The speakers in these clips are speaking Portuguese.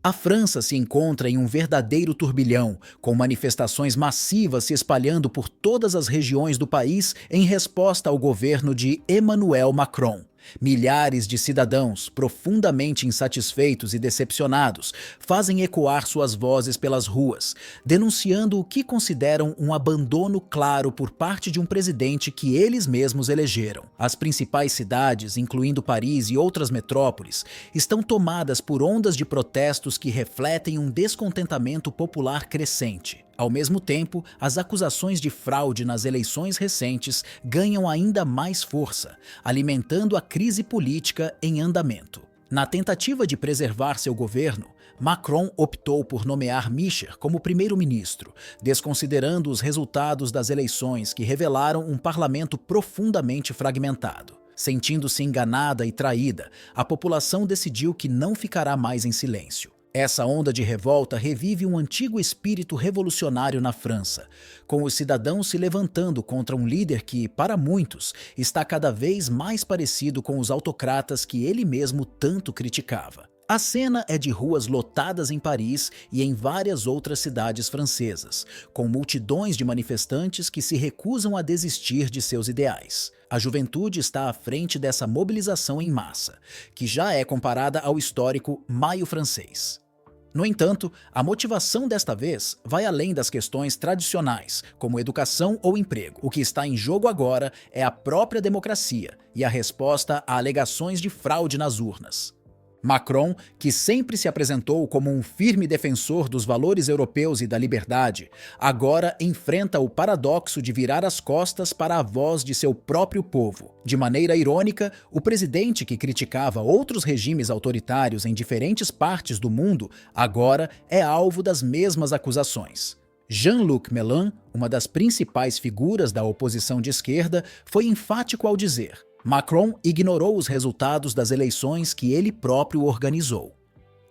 A França se encontra em um verdadeiro turbilhão, com manifestações massivas se espalhando por todas as regiões do país em resposta ao governo de Emmanuel Macron. Milhares de cidadãos, profundamente insatisfeitos e decepcionados, fazem ecoar suas vozes pelas ruas, denunciando o que consideram um abandono claro por parte de um presidente que eles mesmos elegeram. As principais cidades, incluindo Paris e outras metrópoles, estão tomadas por ondas de protestos que refletem um descontentamento popular crescente. Ao mesmo tempo, as acusações de fraude nas eleições recentes ganham ainda mais força, alimentando a crise política em andamento. Na tentativa de preservar seu governo, Macron optou por nomear Michel como primeiro-ministro, desconsiderando os resultados das eleições que revelaram um parlamento profundamente fragmentado. Sentindo-se enganada e traída, a população decidiu que não ficará mais em silêncio. Essa onda de revolta revive um antigo espírito revolucionário na França, com os cidadãos se levantando contra um líder que, para muitos, está cada vez mais parecido com os autocratas que ele mesmo tanto criticava. A cena é de ruas lotadas em Paris e em várias outras cidades francesas, com multidões de manifestantes que se recusam a desistir de seus ideais. A juventude está à frente dessa mobilização em massa, que já é comparada ao histórico Maio francês. No entanto, a motivação desta vez vai além das questões tradicionais, como educação ou emprego. O que está em jogo agora é a própria democracia e a resposta a alegações de fraude nas urnas. Macron, que sempre se apresentou como um firme defensor dos valores europeus e da liberdade, agora enfrenta o paradoxo de virar as costas para a voz de seu próprio povo. De maneira irônica, o presidente que criticava outros regimes autoritários em diferentes partes do mundo agora é alvo das mesmas acusações. Jean-Luc Mélenchon, uma das principais figuras da oposição de esquerda, foi enfático ao dizer: Macron ignorou os resultados das eleições que ele próprio organizou.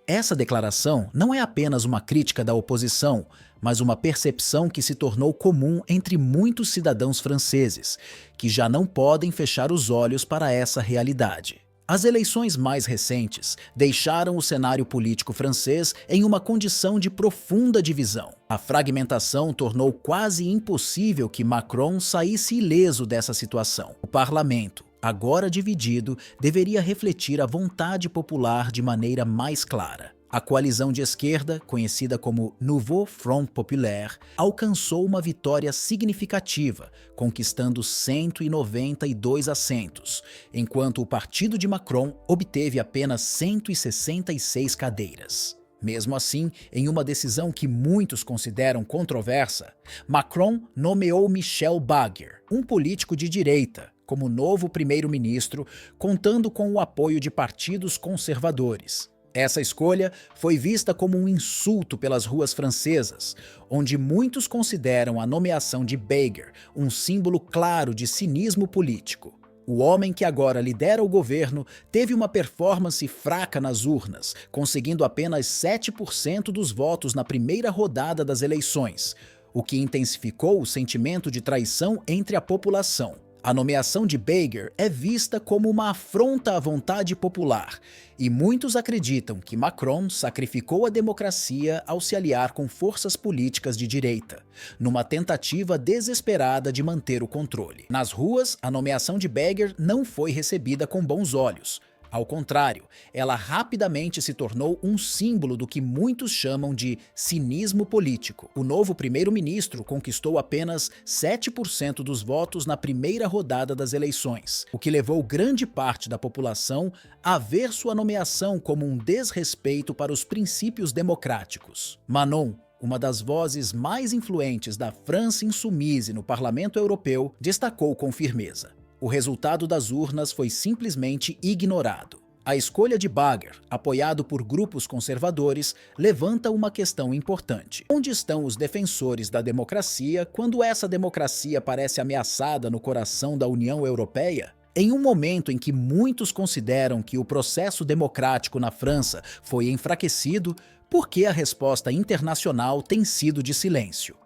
Essa declaração não é apenas uma crítica da oposição, mas uma percepção que se tornou comum entre muitos cidadãos franceses, que já não podem fechar os olhos para essa realidade. As eleições mais recentes deixaram o cenário político francês em uma condição de profunda divisão. A fragmentação tornou quase impossível que Macron saísse ileso dessa situação. O parlamento, agora dividido, deveria refletir a vontade popular de maneira mais clara. A coalizão de esquerda, conhecida como Nouveau Front Populaire, alcançou uma vitória significativa, conquistando 192 assentos, enquanto o partido de Macron obteve apenas 166 cadeiras. Mesmo assim, em uma decisão que muitos consideram controversa, Macron nomeou Michel Barnier, um político de direita, como novo primeiro-ministro, contando com o apoio de partidos conservadores. Essa escolha foi vista como um insulto pelas ruas francesas, onde muitos consideram a nomeação de Barnier um símbolo claro de cinismo político. O homem que agora lidera o governo teve uma performance fraca nas urnas, conseguindo apenas 7% dos votos na primeira rodada das eleições, o que intensificou o sentimento de traição entre a população. A nomeação de Barnier é vista como uma afronta à vontade popular, e muitos acreditam que Macron sacrificou a democracia ao se aliar com forças políticas de direita, numa tentativa desesperada de manter o controle. Nas ruas, a nomeação de Barnier não foi recebida com bons olhos. Ao contrário, ela rapidamente se tornou um símbolo do que muitos chamam de cinismo político. O novo primeiro-ministro conquistou apenas 7% dos votos na primeira rodada das eleições, o que levou grande parte da população a ver sua nomeação como um desrespeito para os princípios democráticos. Manon, uma das vozes mais influentes da France Insoumise no Parlamento Europeu, destacou com firmeza: o resultado das urnas foi simplesmente ignorado. A escolha de Barnier, apoiado por grupos conservadores, levanta uma questão importante. Onde estão os defensores da democracia quando essa democracia parece ameaçada no coração da União Europeia? Em um momento em que muitos consideram que o processo democrático na França foi enfraquecido, por que a resposta internacional tem sido de silêncio?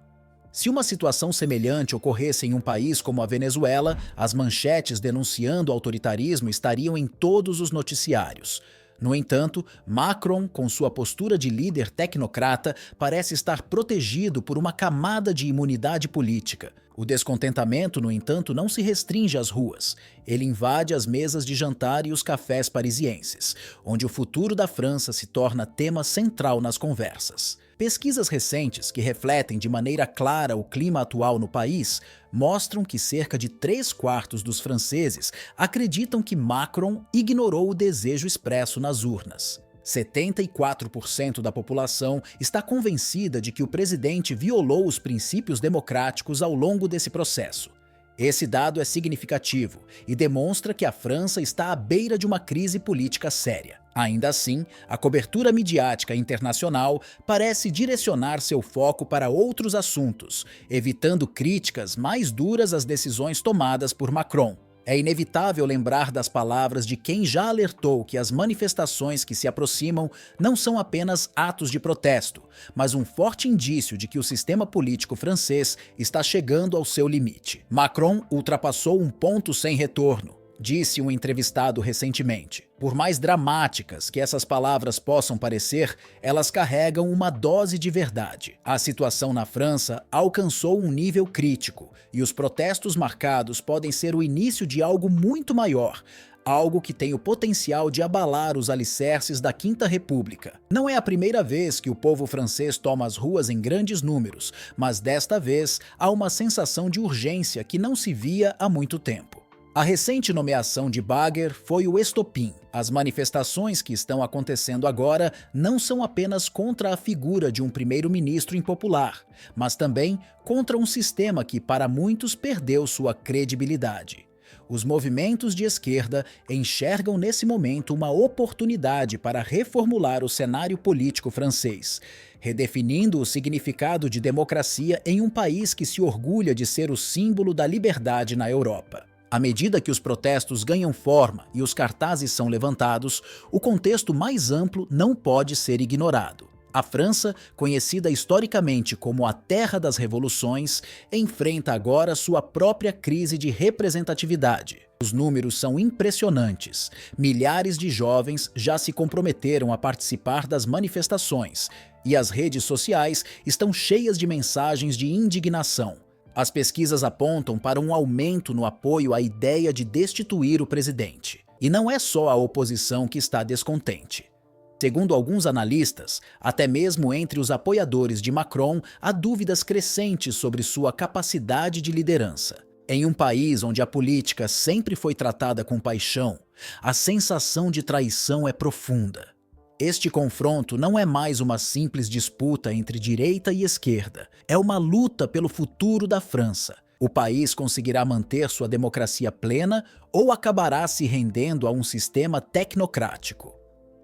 Se uma situação semelhante ocorresse em um país como a Venezuela, as manchetes denunciando o autoritarismo estariam em todos os noticiários. No entanto, Macron, com sua postura de líder tecnocrata, parece estar protegido por uma camada de imunidade política. O descontentamento, no entanto, não se restringe às ruas. Ele invade as mesas de jantar e os cafés parisienses, onde o futuro da França se torna tema central nas conversas. Pesquisas recentes que refletem de maneira clara o clima atual no país mostram que cerca de 3/4 dos franceses acreditam que Macron ignorou o desejo expresso nas urnas. 74% da população está convencida de que o presidente violou os princípios democráticos ao longo desse processo. Esse dado é significativo e demonstra que a França está à beira de uma crise política séria. Ainda assim, a cobertura midiática internacional parece direcionar seu foco para outros assuntos, evitando críticas mais duras às decisões tomadas por Macron. É inevitável lembrar das palavras de quem já alertou que as manifestações que se aproximam não são apenas atos de protesto, mas um forte indício de que o sistema político francês está chegando ao seu limite. Macron ultrapassou um ponto sem retorno, disse um entrevistado recentemente. Por mais dramáticas que essas palavras possam parecer, elas carregam uma dose de verdade. A situação na França alcançou um nível crítico, e os protestos marcados podem ser o início de algo muito maior, algo que tem o potencial de abalar os alicerces da Quinta República. Não é a primeira vez que o povo francês toma as ruas em grandes números, mas desta vez há uma sensação de urgência que não se via há muito tempo. A recente nomeação de Bagher foi o estopim. As manifestações que estão acontecendo agora não são apenas contra a figura de um primeiro-ministro impopular, mas também contra um sistema que, para muitos, perdeu sua credibilidade. Os movimentos de esquerda enxergam nesse momento uma oportunidade para reformular o cenário político francês, redefinindo o significado de democracia em um país que se orgulha de ser o símbolo da liberdade na Europa. À medida que os protestos ganham forma e os cartazes são levantados, o contexto mais amplo não pode ser ignorado. A França, conhecida historicamente como a terra das revoluções, enfrenta agora sua própria crise de representatividade. Os números são impressionantes. Milhares de jovens já se comprometeram a participar das manifestações, e as redes sociais estão cheias de mensagens de indignação. As pesquisas apontam para um aumento no apoio à ideia de destituir o presidente. E não é só a oposição que está descontente. Segundo alguns analistas, até mesmo entre os apoiadores de Macron, há dúvidas crescentes sobre sua capacidade de liderança. Em um país onde a política sempre foi tratada com paixão, a sensação de traição é profunda. Este confronto não é mais uma simples disputa entre direita e esquerda, é uma luta pelo futuro da França. O país conseguirá manter sua democracia plena ou acabará se rendendo a um sistema tecnocrático.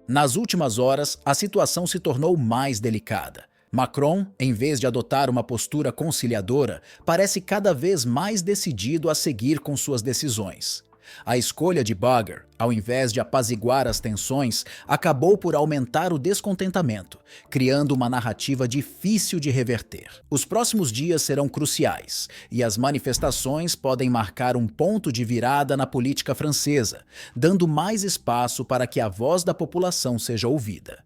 Nas últimas horas, a situação se tornou mais delicada. Macron, em vez de adotar uma postura conciliadora, parece cada vez mais decidido a seguir com suas decisões. A escolha de Bagher, ao invés de apaziguar as tensões, acabou por aumentar o descontentamento, criando uma narrativa difícil de reverter. Os próximos dias serão cruciais, e as manifestações podem marcar um ponto de virada na política francesa, dando mais espaço para que a voz da população seja ouvida.